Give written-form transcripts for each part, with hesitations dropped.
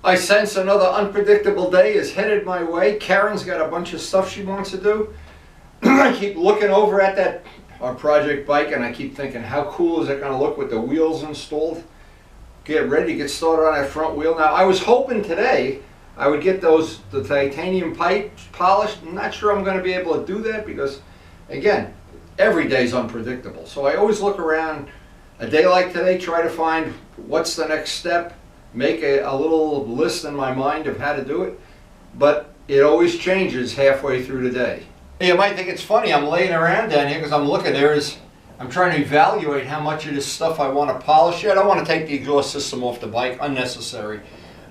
I sense another unpredictable day is headed my way. Karen's got a bunch of stuff she wants to do. I keep looking over at that our project bike and I keep thinking, how cool is it going to look with the wheels installed? Get ready to get started on that front wheel. Now, I was hoping today I would get the titanium pipes polished. I'm not sure I'm going to be able to do that because, again, every day is unpredictable. So I always look around a day like today, try to find what's the next step, make a little list in my mind of how to do it, but it always changes halfway through the day. You might think it's funny, I'm laying around down here because I'm looking, I'm trying to evaluate how much of this stuff I want to polish. I don't want to take the exhaust system off the bike, unnecessary.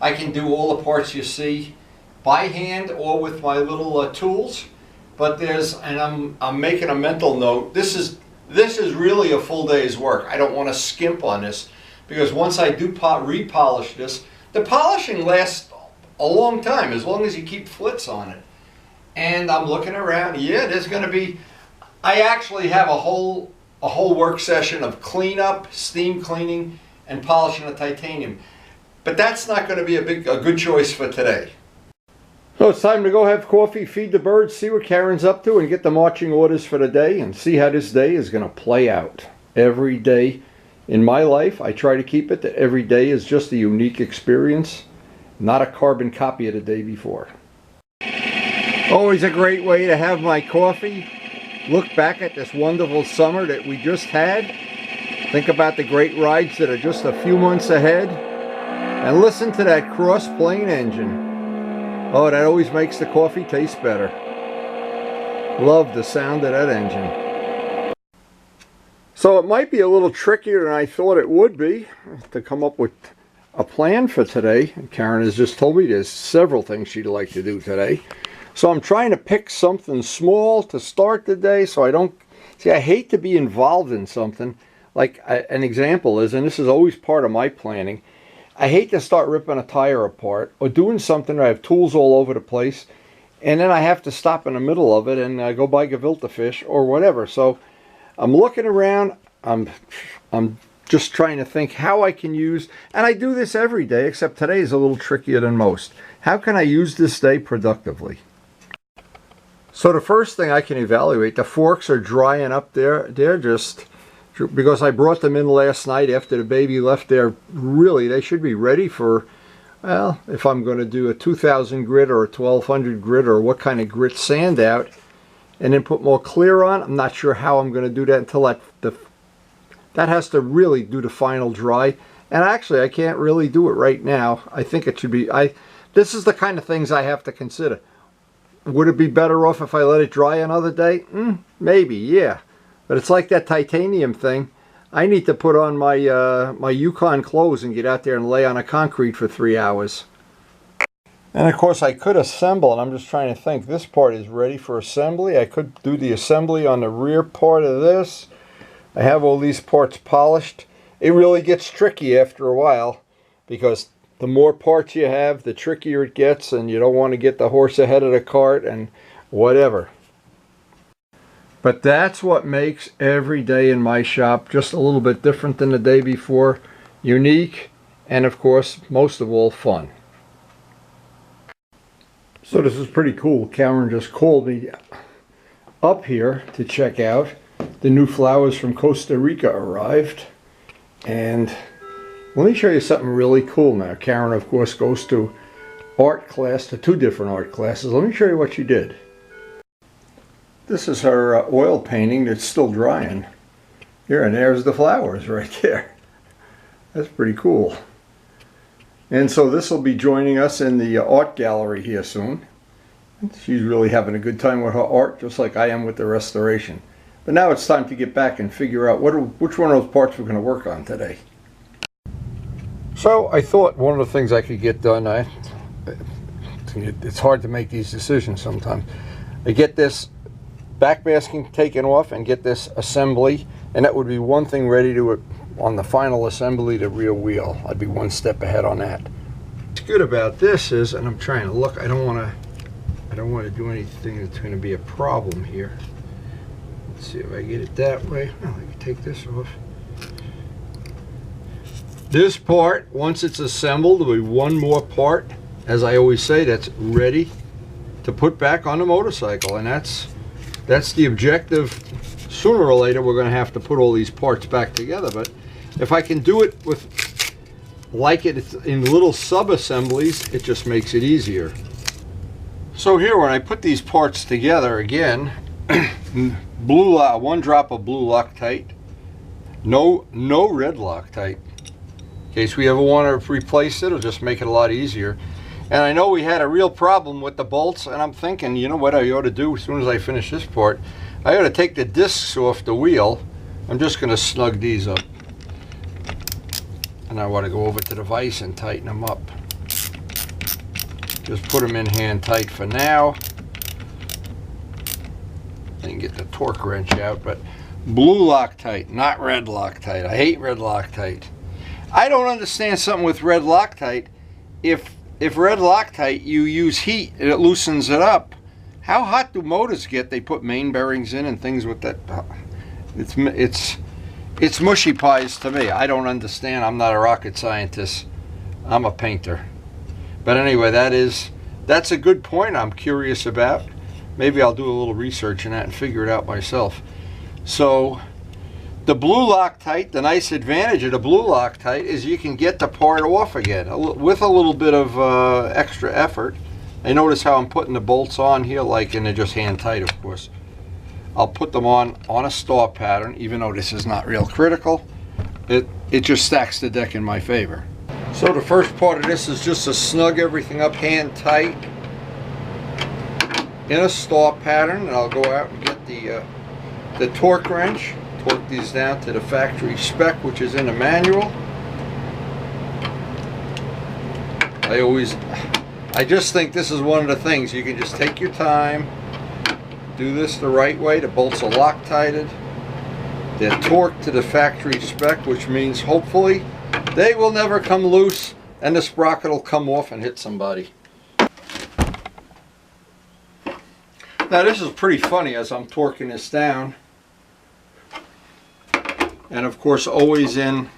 I can do all the parts you see by hand or with my little tools, but I'm making a mental note, this is really a full day's work. I don't want to skimp on this because once I do repolish this, the polishing lasts a long time as long as you keep flits on it. And I'm looking around, yeah, there's going to be, I actually have a whole work session of cleanup, steam cleaning, and polishing the titanium. But that's not going to be a good choice for today. So it's time to go have coffee, feed the birds, see what Karen's up to, and get the marching orders for the day, and see how this day is going to play out. Every day in my life, I try to keep it that every day is just a unique experience, not a carbon copy of the day before. Always a great way to have my coffee, look back at this wonderful summer that we just had, think about the great rides that are just a few months ahead, and listen to that cross-plane engine. Oh, that always makes the coffee taste better. Love the sound of that engine. So it might be a little trickier than I thought it would be to come up with a plan for today. Karen has just told me there's several things she'd like to do today. So I'm trying to pick something small to start the day so I don't... See, I hate to be involved in something. Like an example is, and this is always part of my planning, I hate to start ripping a tire apart or doing something where I have tools all over the place and then I have to stop in the middle of it and go buy gefilte fish or whatever. So I'm looking around, I'm just trying to think how I can use, and I do this every day except today is a little trickier than most. How can I use this day productively? So the first thing I can evaluate, the forks are drying up there. They're just, because I brought them in last night after the baby left there, really they should be ready for, well, if I'm going to do a 2000 grit or a 1200 grit or what kind of grit sand out and then put more clear on. I'm not sure how I'm going to do that until that has to really do the final dry. And actually I can't really do it right now. I think it should be, this is the kind of things I have to consider. Would it be better off if I let it dry another day? Maybe, yeah. But it's like that titanium thing. I need to put on my my Yukon clothes and get out there and lay on a concrete for 3 hours. And of course I could assemble, and I'm just trying to think. This part is ready for assembly. I could do the assembly on the rear part of this. I have all these parts polished. It really gets tricky after a while because the more parts you have, the trickier it gets, and you don't want to get the horse ahead of the cart and whatever. But that's what makes every day in my shop just a little bit different than the day before, unique, and of course, most of all, fun. So this is pretty cool. Karen just called me up here to check out. The new flowers from Costa Rica arrived, and let me show you something really cool now. Karen, of course, goes to art class, to 2 different art classes. Let me show you what she did. This is her oil painting that's still drying. Here, and there's the flowers right there. That's pretty cool. And so this will be joining us in the art gallery here soon. She's really having a good time with her art, just like I am with the restoration. But now it's time to get back and figure out which one of those parts we're going to work on today. So I thought one of the things I could get done, it's hard to make these decisions sometimes. I get this backmasking taken off and get this assembly, and that would be one thing ready to on the final assembly, the rear wheel. I'd be one step ahead on that. What's good about this is, and I'm trying to look, I don't want to do anything that's going to be a problem here. Let's see if I get it that way. Well, I can take this off. This part, once it's assembled, will be one more part, as I always say, that's ready to put back on the motorcycle. And that's the objective. Sooner or later, we're going to have to put all these parts back together. But if I can do it with, like it in little sub-assemblies, it just makes it easier. So here, when I put these parts together, again, one drop of blue Loctite, no red Loctite. In case we ever want to replace it, it'll just make it a lot easier. And I know we had a real problem with the bolts, and I'm thinking, you know what I ought to do as soon as I finish this part? I ought to take the discs off the wheel. I'm just going to snug these up. And I want to go over to the vise and tighten them up. Just put them in hand tight for now. And get the torque wrench out. But blue Loctite, not red Loctite. I hate red Loctite. I don't understand something with red Loctite. If red Loctite, you use heat and it loosens it up. How hot do motors get? They put main bearings in and things with that. It's mushy pies to me. I don't understand. I'm not a rocket scientist. I'm a painter. But anyway, that's a good point I'm curious about. Maybe I'll do a little research in that and figure it out myself. So the blue Loctite, the nice advantage of the blue Loctite is you can get the part off again with a little bit of extra effort. And notice how I'm putting the bolts on here, and they're just hand tight, of course. I'll put them on a star pattern, even though this is not real critical. It just stacks the deck in my favor. So the first part of this is just to snug everything up hand tight in a star pattern, and I'll go out and get the torque wrench. Torque these down to the factory spec, which is in the manual. I just think this is one of the things you can just take your time, do this the right way. The bolts are Loctited. They're torqued to the factory spec, which means hopefully they will never come loose and the sprocket will come off and hit somebody. Now this is pretty funny as I'm torquing this down. And of course I'm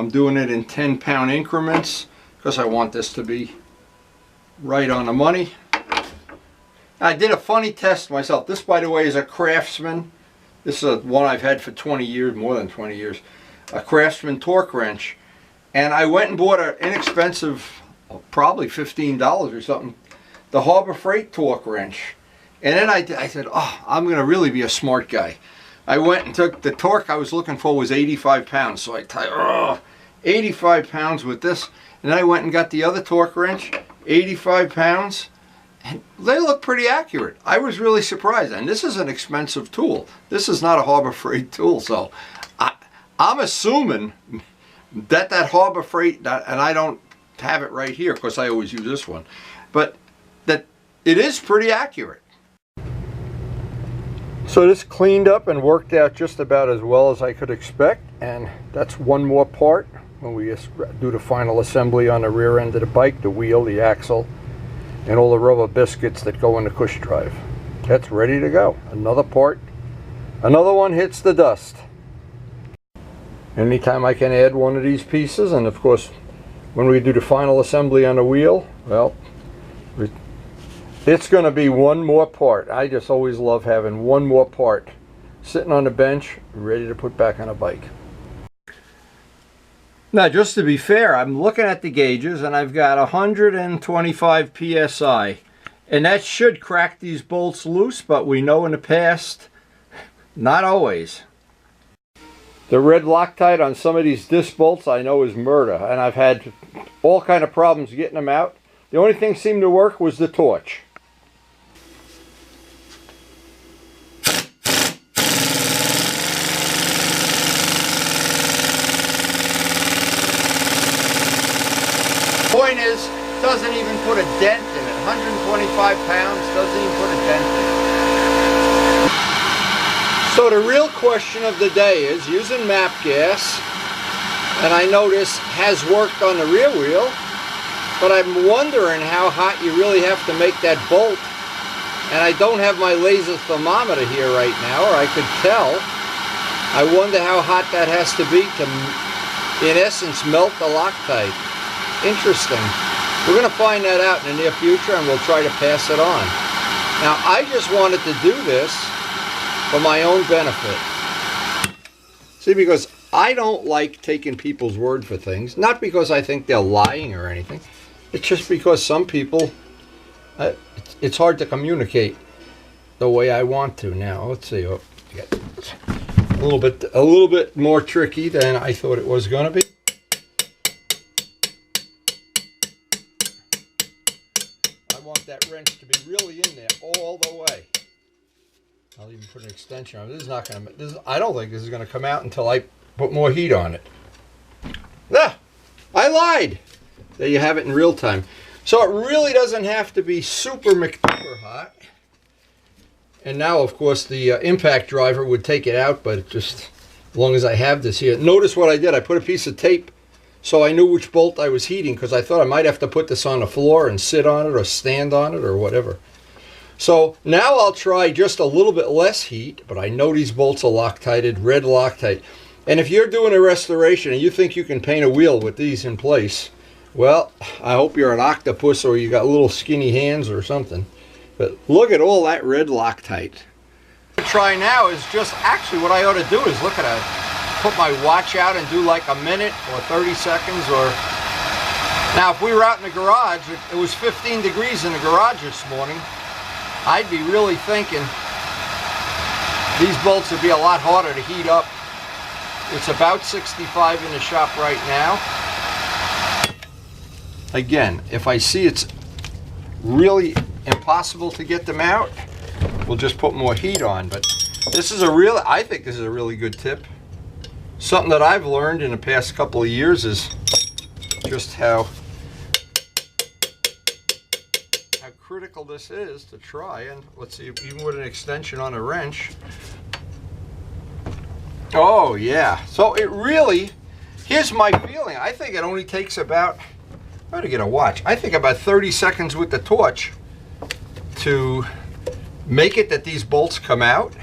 doing it in 10-pound increments because I want this to be right on the money. I did a funny test myself. This, by the way, is a Craftsman. This is one I've had for 20 years, more than 20 years. A Craftsman torque wrench. And I went and bought an inexpensive, probably $15 or something, the Harbor Freight torque wrench. And then I said, oh, I'm going to really be a smart guy. I went and took the torque I was looking for was 85 pounds. So I tied 85 pounds with this. And then I went and got the other torque wrench, 85 pounds. And they look pretty accurate. I was really surprised. And this is an expensive tool. This is not a Harbor Freight tool. So I'm assuming that Harbor Freight, and I don't have it right here because I always use this one, but that it is pretty accurate. So this cleaned up and worked out just about as well as I could expect, and that's one more part when we do the final assembly on the rear end of the bike, the wheel, the axle, and all the rubber biscuits that go in the cush drive. That's ready to go. Another part, another one hits the dust. Anytime I can add one of these pieces, and of course when we do the final assembly on the wheel, well, it's going to be one more part. I just always love having one more part sitting on the bench ready to put back on a bike. Now, just to be fair, I'm looking at the gauges and I've got 125 psi, and that should crack these bolts loose, but we know in the past, not always. The red Loctite on some of these disc bolts I know is murder, and I've had all kind of problems getting them out. The only thing that seemed to work was the torch. Point is, doesn't even put a dent in it. 125 pounds doesn't even put a dent in it. So the real question of the day is using MAP gas, and I know this has worked on the rear wheel, but I'm wondering how hot you really have to make that bolt. And I don't have my laser thermometer here right now, or I could tell. I wonder how hot that has to be in essence, melt the Loctite. Interesting. We're going to find that out in the near future, and we'll try to pass it on. Now, I just wanted to do this for my own benefit. See, because I don't like taking people's word for things. Not because I think they're lying or anything. It's just because some people, it's hard to communicate the way I want to. Now, let's see. Oh, a little bit more tricky than I thought it was going to be. I want that wrench to be really in there all the way. I'll even put an extension on it. This is not going to. I don't think this is going to come out until I put more heat on it. Ah, I lied. There you have it in real time. So it really doesn't have to be super hot. And now, of course, the impact driver would take it out, but just as long as I have this here. Notice what I did. I put a piece of tape so I knew which bolt I was heating, because I thought I might have to put this on the floor and sit on it or stand on it or whatever. So now I'll try just a little bit less heat, but I know these bolts are Loctited, red Loctite. And if you're doing a restoration and you think you can paint a wheel with these in place, well, I hope you're an octopus or you got little skinny hands or something. But look at all that red Loctite. What I try now is just actually what I ought to do is look at put my watch out and do like a minute or 30 seconds or... Now if we were out in the garage, it was 15 degrees in the garage this morning, I'd be really thinking these bolts would be a lot harder to heat up. It's about 65 in the shop right now. Again, if I see it's really impossible to get them out, we'll just put more heat on. But this is I think this is a really good tip. Something that I've learned in the past couple of years is just how critical this is to try. And let's see, even with an extension on a wrench. Oh yeah, so it really, here's my feeling. I think it only takes about, I'm going to get a watch, I think about 30 seconds with the torch to make it that these bolts come out.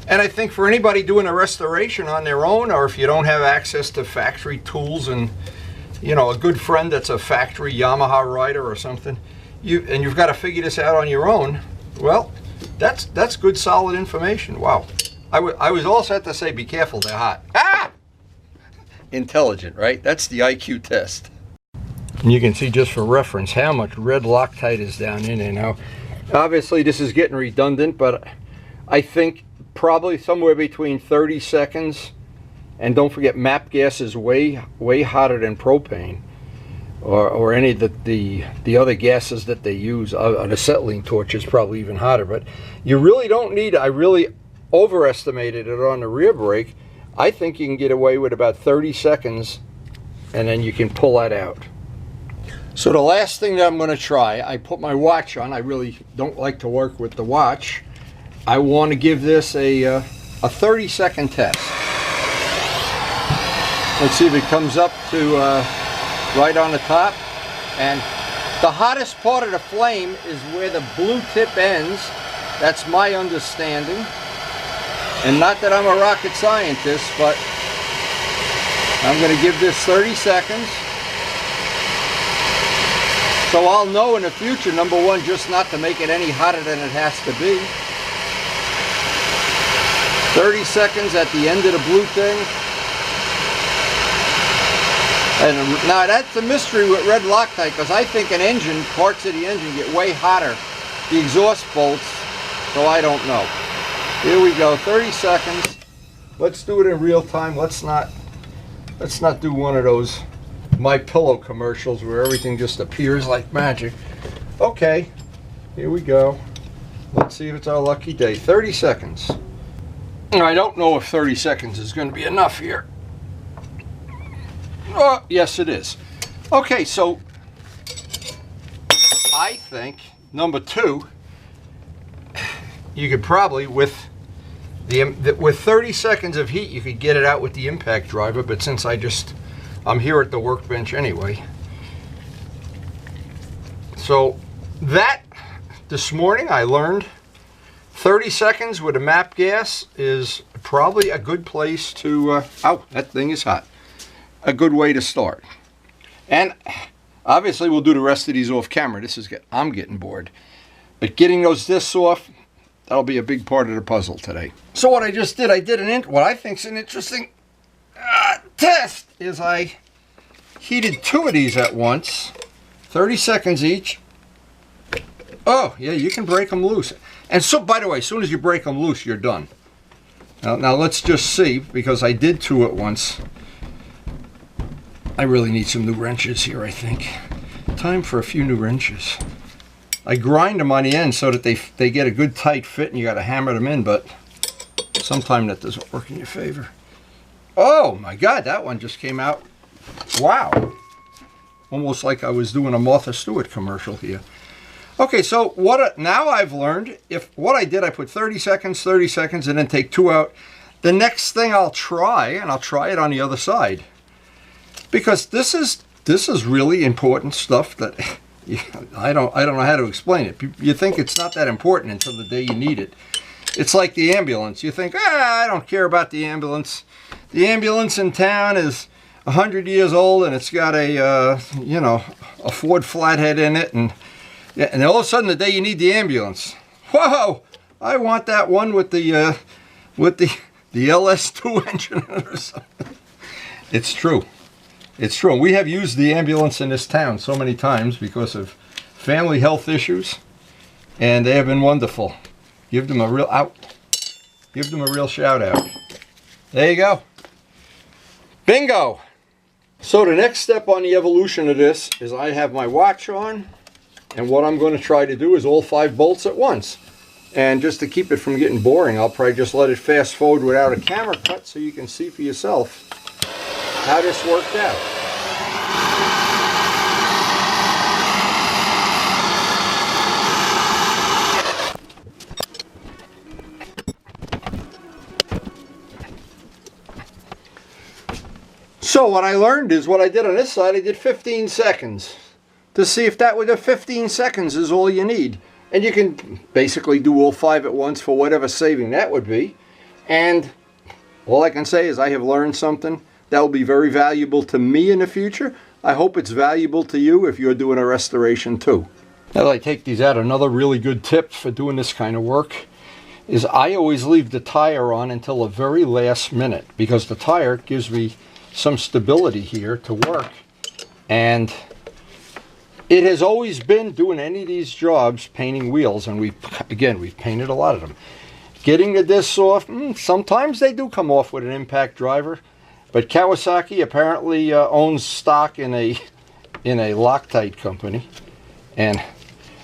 And I think for anybody doing a restoration on their own, or if you don't have access to factory tools and, you know, a good friend that's a factory Yamaha rider or something, you've got to figure this out on your own, well, that's good solid information. Wow. I was all set to say, be careful, they're hot. Ah! Intelligent, right? That's the IQ test. And you can see just for reference how much red Loctite is down in there now. Obviously this is getting redundant, but I think probably somewhere between 30 seconds, and don't forget MAP gas is way hotter than propane or any of the other gases that they use. An acetylene torch is probably even hotter, but you really don't need, I really overestimated it on the rear brake. I think you can get away with about 30 seconds and then you can pull that out. So the last thing that I'm going to try, I put my watch on. I really don't like to work with the watch. I want to give this a 30-second test. Let's see if it comes up to right on the top. And the hottest part of the flame is where the blue tip ends. That's my understanding. And not that I'm a rocket scientist, but I'm going to give this 30 seconds. So I'll know in the future, number one, just not to make it any hotter than it has to be. 30 seconds at the end of the blue thing. And now that's a mystery with red Loctite, because I think an engine, parts of the engine get way hotter, the exhaust bolts, so I don't know. Here we go, 30 seconds. Let's do it in real time. Let's not do one of those My Pillow commercials where everything just appears like magic. Okay, here we go. Let's see if it's our lucky day. 30 seconds. I don't know if 30 seconds is going to be enough here. Oh, yes it is. Okay, so I think number two, you could probably with 30 seconds of heat you could get it out with the impact driver, but since I'm here at the workbench anyway. So that this morning I learned 30 seconds with a MAP gas is probably a good place to, oh, that thing is hot. a good way to start. And obviously we'll do the rest of these off camera. I'm getting bored. But getting those discs off, that'll be a big part of the puzzle today. So what I just did, what I think is an interesting test is I heated 2 of these at once, 30 seconds each. Oh, yeah, you can break them loose. And so, by the way, as soon as you break them loose, you're done. Now let's just see, because I did 2 at once. I really need some new wrenches here, I think. Time for a few new wrenches. I grind them on the end so that they get a good tight fit, and you got to hammer them in, but sometimes that doesn't work in your favor. Oh my God, that one just came out. Wow. Almost like I was doing a Martha Stewart commercial here. Okay, so now I've learned, what I did, I put 30 seconds, and then take 2 out. The next thing I'll try, and I'll try it on the other side, because this is really important stuff that I don't know how to explain it. You think it's not that important until the day you need it. It's like the ambulance. You think, I don't care about the ambulance. The ambulance in town is 100 years old, and it's got a Ford Flathead in it, and all of a sudden the day you need the ambulance, whoa! I want that one with the LS2 engine or something. It's true. It's true. We have used the ambulance in this town so many times because of family health issues, and they have been wonderful. Give them a real shout out. There you go. Bingo. So the next step on the evolution of this is I have my watch on, and what I'm going to try to do is all 5 bolts at once. And just to keep it from getting boring, I'll probably just let it fast forward without a camera cut so you can see for yourself how this worked out. So what I learned is what I did on this side, I did 15 seconds to see if that would have 15 seconds is all you need. And you can basically do all 5 at once for whatever saving that would be. And all I can say is I have learned something that will be very valuable to me in the future. I hope it's valuable to you if you're doing a restoration too. Now that I take these out, another really good tip for doing this kind of work is I always leave the tire on until the very last minute, because the tire gives me some stability here to work. And it has always been, doing any of these jobs, painting wheels, and we've painted a lot of them. Getting the discs off, sometimes they do come off with an impact driver, but Kawasaki apparently owns stock in a Loctite company. And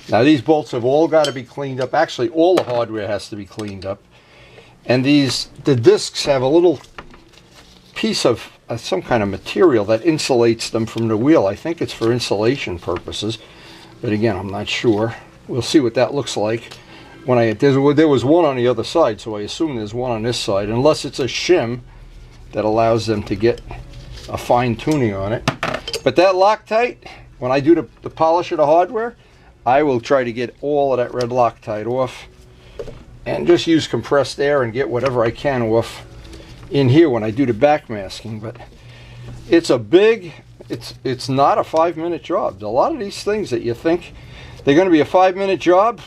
now these bolts have all got to be cleaned up. Actually, all the hardware has to be cleaned up. And the discs have a little piece of some kind of material that insulates them from the wheel. I think it's for insulation purposes, but again, I'm not sure. We'll see what that looks like. There was one on the other side, so I assume there's one on this side, unless it's a shim that allows them to get a fine tuning on it. But that Loctite, when I do the polish of the hardware, I will try to get all of that red Loctite off and just use compressed air and get whatever I can off in here when I do the back masking. But it's not a 5-minute job. A lot of these things that you think they're going to be a 5-minute job,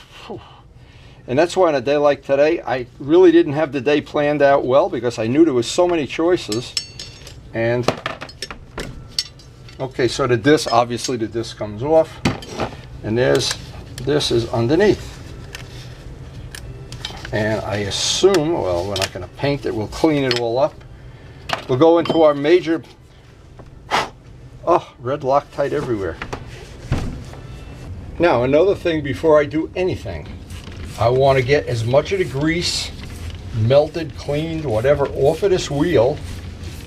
and that's why on a day like today I really didn't have the day planned out well, because I knew there was so many choices. And okay, so obviously the disc comes off, and this is underneath. And I assume, well, we're not going to paint it, we'll clean it all up. We'll go into our major, red Loctite everywhere. Now, another thing before I do anything, I want to get as much of the grease, melted, cleaned, whatever, off of this wheel.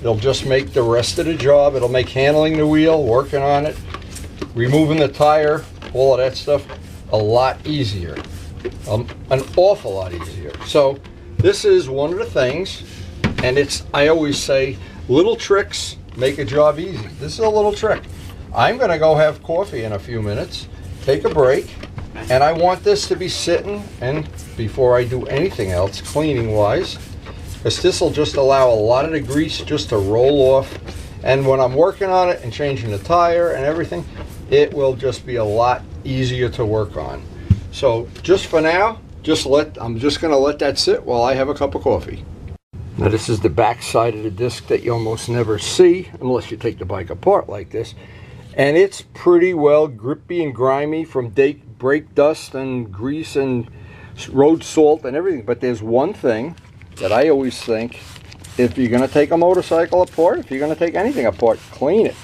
It'll just make the rest of the job, it'll make handling the wheel, working on it, removing the tire, all of that stuff, a lot easier. An awful lot easier. So this is one of the things, and I always say, little tricks make a job easy. This is a little trick. I'm going to go have coffee in a few minutes, take a break, and I want this to be sitting, and before I do anything else cleaning wise, because this will just allow a lot of the grease just to roll off And when I'm working on it and changing the tire and everything, it will just be a lot easier to work on. So just for now, I'm just gonna let that sit while I have a cup of coffee. Now this is the back side of the disc that you almost never see unless you take the bike apart like this. And it's pretty well grippy and grimy from brake dust and grease and road salt and everything. But there's one thing that I always think, if you're gonna take a motorcycle apart, if you're gonna take anything apart, clean it.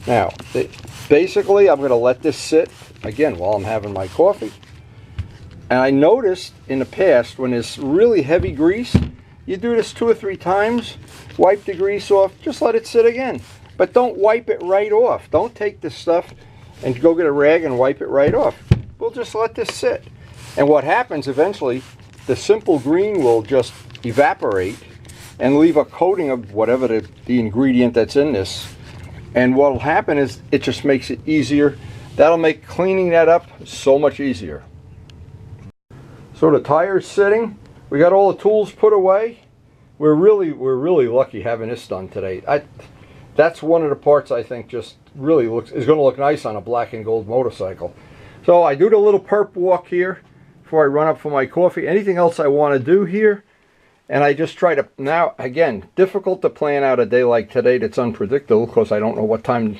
Now, basically I'm gonna let this sit again while I'm having my coffee. And I noticed in the past when there's really heavy grease, you do this 2 or 3 times, wipe the grease off, just let it sit again. But don't wipe it right off. Don't take this stuff and go get a rag and wipe it right off. We'll just let this sit. And what happens eventually, the simple green will just evaporate and leave a coating of whatever the ingredient that's in this. And what will happen is it just makes it easier. That'll make cleaning that up so much easier. So the tire's sitting. We got all the tools put away. We're really lucky having this done today. That's one of the parts I think just really is going to look nice on a black and gold motorcycle. So I do the little perp walk here before I run up for my coffee. Anything else I want to do here, and I just try to, now again, difficult to plan out a day like today that's unpredictable because I don't know what time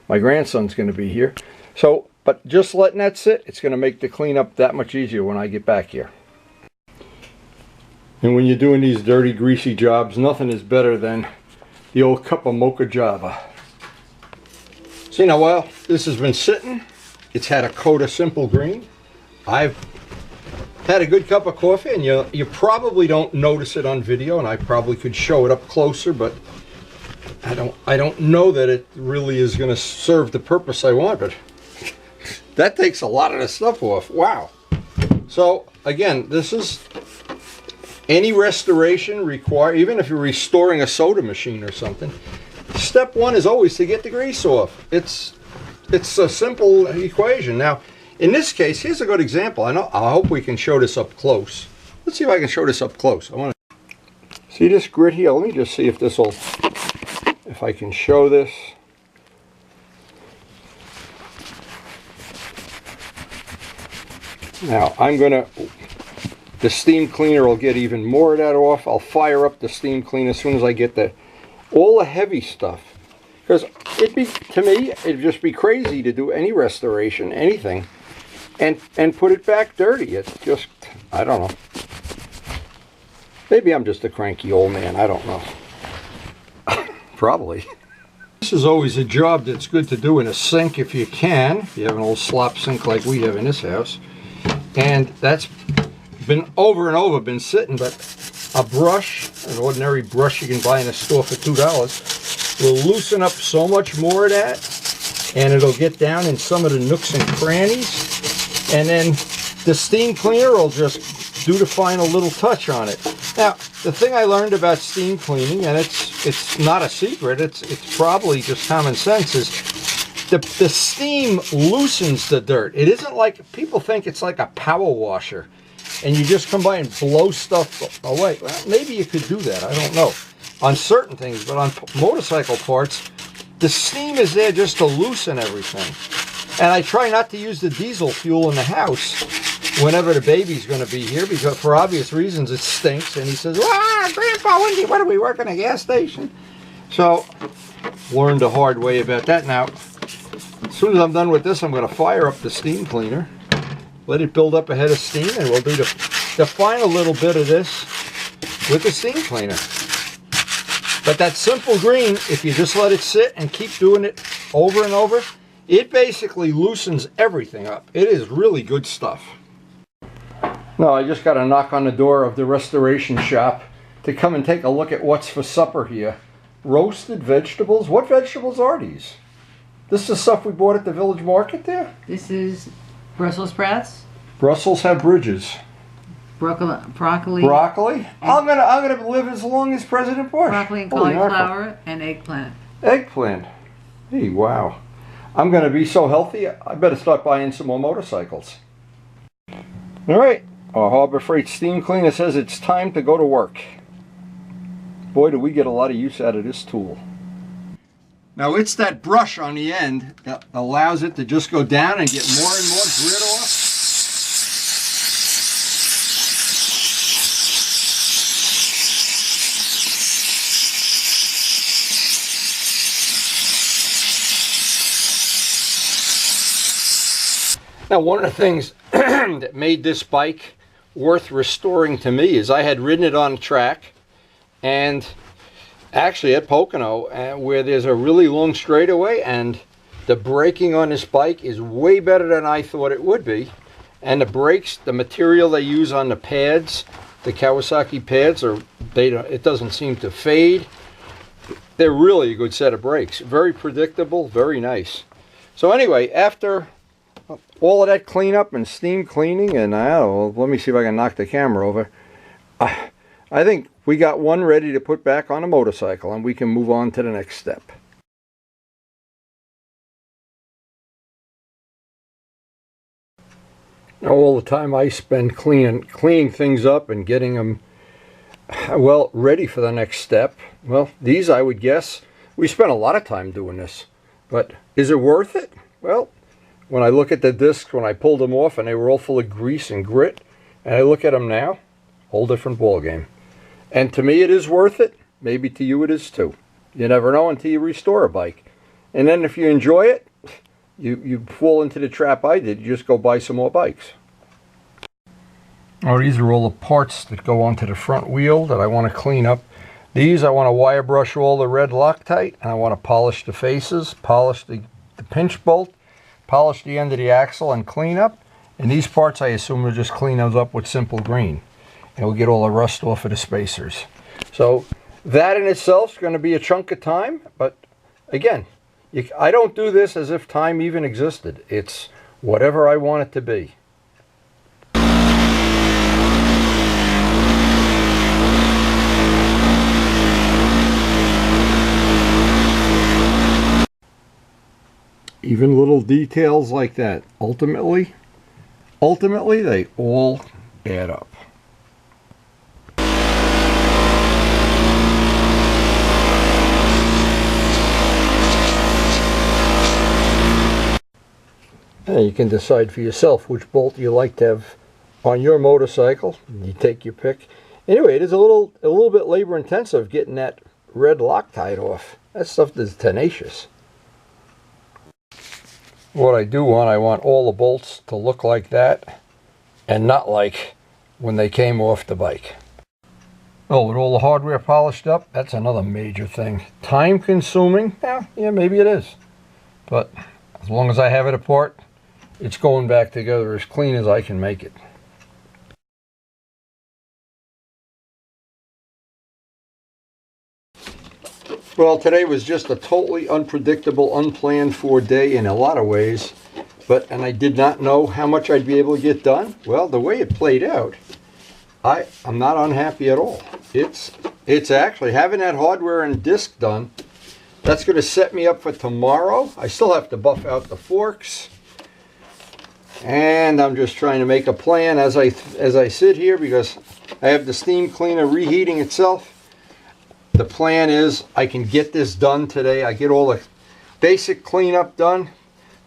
my grandson's going to be here. So, but just letting that sit, it's going to make the cleanup that much easier when I get back here. And when you're doing these dirty, greasy jobs, nothing is better than the old cup of mocha java. See now, while this has been sitting, it's had a coat of simple green. I've had a good cup of coffee, and you probably don't notice it on video, and I probably could show it up closer, but I don't know that it really is going to serve the purpose I want. But that takes a lot of the stuff off. Wow. So again, this is any restoration require, even if you're restoring a soda machine or something, step one is always to get the grease off. It's a simple equation. Now, in this case, here's a good example. I hope we can show this up close. Let's see if I can show this up close. I want to see this grit here. Let me just see if I can show this. Now, the steam cleaner will get even more of that off. I'll fire up the steam cleaner as soon as I get all the heavy stuff. Because to me, it'd just be crazy to do any restoration, anything, and put it back dirty. It's just, I don't know. Maybe I'm just a cranky old man, I don't know. Probably. This is always a job that's good to do in a sink if you can. If you have an old slop sink like we have in this house. And that's been over and over been sitting, but a brush, an ordinary brush you can buy in a store for $2, will loosen up so much more of that, and it'll get down in some of the nooks and crannies, and then the steam cleaner will just do the final little touch on it. Now, the thing I learned about steam cleaning, and it's not a secret, it's probably just common sense, is the steam loosens the dirt. It isn't like, people think it's like a power washer and you just come by and blow stuff away. Well, maybe you could do that, I don't know, on certain things, but on motorcycle parts, the steam is there just to loosen everything. And I try not to use the diesel fuel in the house whenever the baby's going to be here, because for obvious reasons it stinks, and he says, "Ah, Grandpa, what do we work in a gas station?" So, learned the hard way about that. Now, as soon as I'm done with this, I'm going to fire up the steam cleaner, let it build up a head of steam, and we'll do the final little bit of this with the steam cleaner. But that simple green, if you just let it sit and keep doing it over and over, it basically loosens everything up. It is really good stuff. No, I just got a knock on the door of the restoration shop to come and take a look at what's for supper here. Roasted vegetables? What vegetables are these? This is stuff we bought at the village market there? This is Brussels sprouts. Brussels have bridges. Broccoli. Broccoli? I'm gonna live as long as President Bush. Broccoli and cauliflower and eggplant. Eggplant. Hey, wow. I'm gonna be so healthy, I better start buying some more motorcycles. All right. Our Harbor Freight steam cleaner says it's time to go to work. Boy, do we get a lot of use out of this tool. Now it's that brush on the end that allows it to just go down and get more and more grit off. Now, one of the things that made this bike worth restoring to me is I had ridden it on a track, and actually at Pocono, where there's a really long straightaway, and the braking on this bike is way better than I thought it would be. And the brakes, the material they use on the pads, the Kawasaki pads, it doesn't seem to fade. They're really a good set of brakes. Very predictable, very nice. So anyway, after all of that cleanup and steam cleaning, and I don't know, let me see if I can knock the camera over. I think we got one ready to put back on a motorcycle, and we can move on to the next step. Now, all the time I spend cleaning things up and getting them, well, ready for the next step. Well, these, I would guess, we spent a lot of time doing this. But is it worth it? Well, when I look at the discs, when I pulled them off and they were all full of grease and grit, and I look at them now, whole different ballgame. And to me it is worth it. Maybe to you it is too. You never know until you restore a bike. And then if you enjoy it, you fall into the trap I did. You just go buy some more bikes. Oh, these are all the parts that go onto the front wheel that I want to clean up. These I want to wire brush all the red Loctite, and I want to polish the faces, polish the pinch bolt, polish the end of the axle and clean up. And these parts I assume we'll just clean those up with simple green. And we'll get all the rust off of the spacers. So that in itself is going to be a chunk of time. But again, I don't do this as if time even existed. It's whatever I want it to be. Even little details like that, ultimately they all add up. And you can decide for yourself which bolt you like to have on your motorcycle. You take your pick. Anyway, it is a little bit labor intensive getting that red Loctite off. That stuff is tenacious. What I want all the bolts to look like that and not like when they came off the bike. Oh, with all the hardware polished up, that's another major thing. Time consuming? Yeah, maybe it is. But as long as I have it apart, it's going back together as clean as I can make it. Well, today was just a totally unpredictable, unplanned for day in a lot of ways. And I did not know how much I'd be able to get done. Well, the way it played out, I'm not unhappy at all. It's actually, having that hardware and disc done, that's going to set me up for tomorrow. I still have to buff out the forks. And I'm just trying to make a plan as I sit here, because I have the steam cleaner reheating itself. The plan is I can get this done today. I get all the basic cleanup done.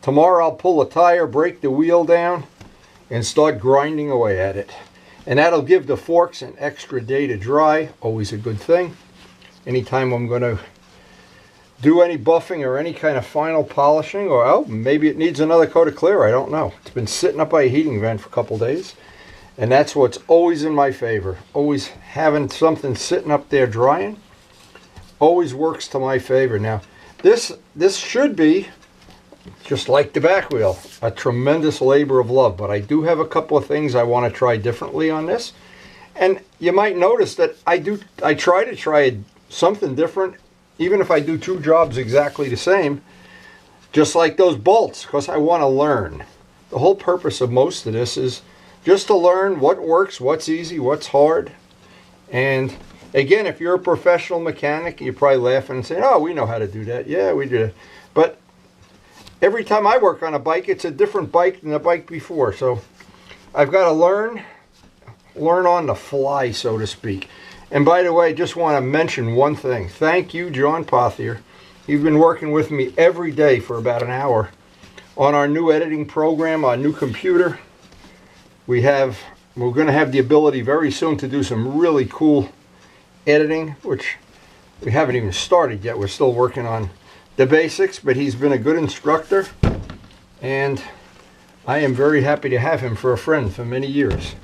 Tomorrow I'll pull the tire, break the wheel down, and start grinding away at it. And that'll give the forks an extra day to dry. Always a good thing. Anytime I'm going to do any buffing or any kind of final polishing, or maybe it needs another coat of clear, I don't know. It's been sitting up by a heating vent for a couple days. And that's what's always in my favor. Always having something sitting up there drying always works to my favor. Now, this should be, just like the back wheel, a tremendous labor of love. But I do have a couple of things I want to try differently on this. And you might notice that I try to try something different, even if I do two jobs exactly the same, just like those bolts, because I want to learn. The whole purpose of most of this is just to learn what works, what's easy, what's hard. And again, if you're a professional mechanic, you're probably laughing and saying, oh, we know how to do that. Yeah, we do. But every time I work on a bike, it's a different bike than the bike before. So I've got to learn on the fly, so to speak. And by the way, just want to mention one thing. Thank you, John Pothier, He's been working with me every day for about an hour on our new editing program, our new computer. We're going to have the ability very soon to do some really cool editing, which we haven't even started yet. We're still working on the basics, but he's been a good instructor, and I am very happy to have him for a friend for many years.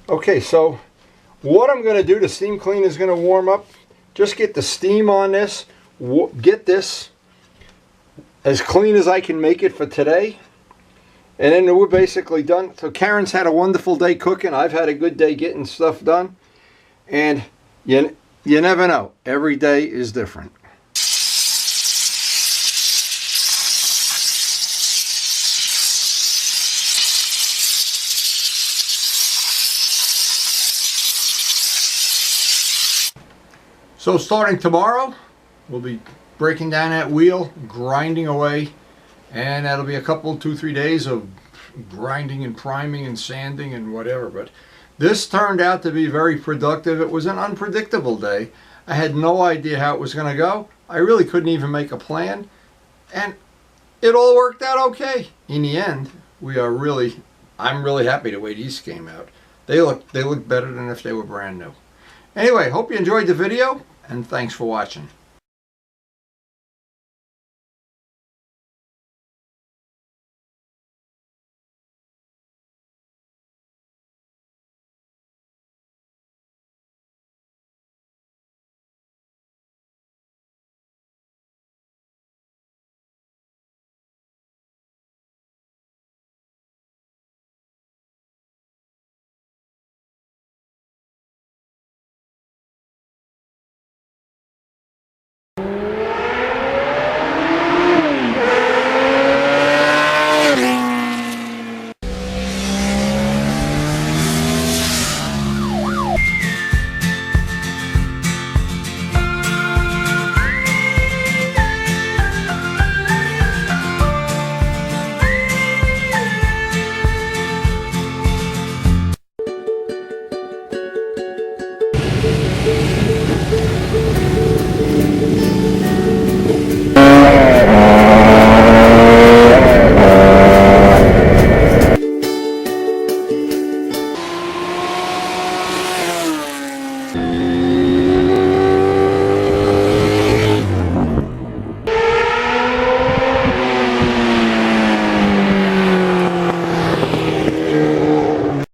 Okay, so what I'm going to do, the steam clean is going to warm up. Just get the steam on this, get this as clean as I can make it for today, and then we're basically done. So Karen's had a wonderful day cooking. I've had a good day getting stuff done, and you never know. Every day is different. So starting tomorrow, we'll be breaking down that wheel, grinding away, and that'll be a couple, 2-3 days of grinding and priming and sanding and whatever. But this turned out to be very productive. It was an unpredictable day. I had no idea how it was going to go. I really couldn't even make a plan, and it all worked out okay. In the end, I'm really happy the way these came out. They look better than if they were brand new. Anyway, hope you enjoyed the video, and thanks for watching.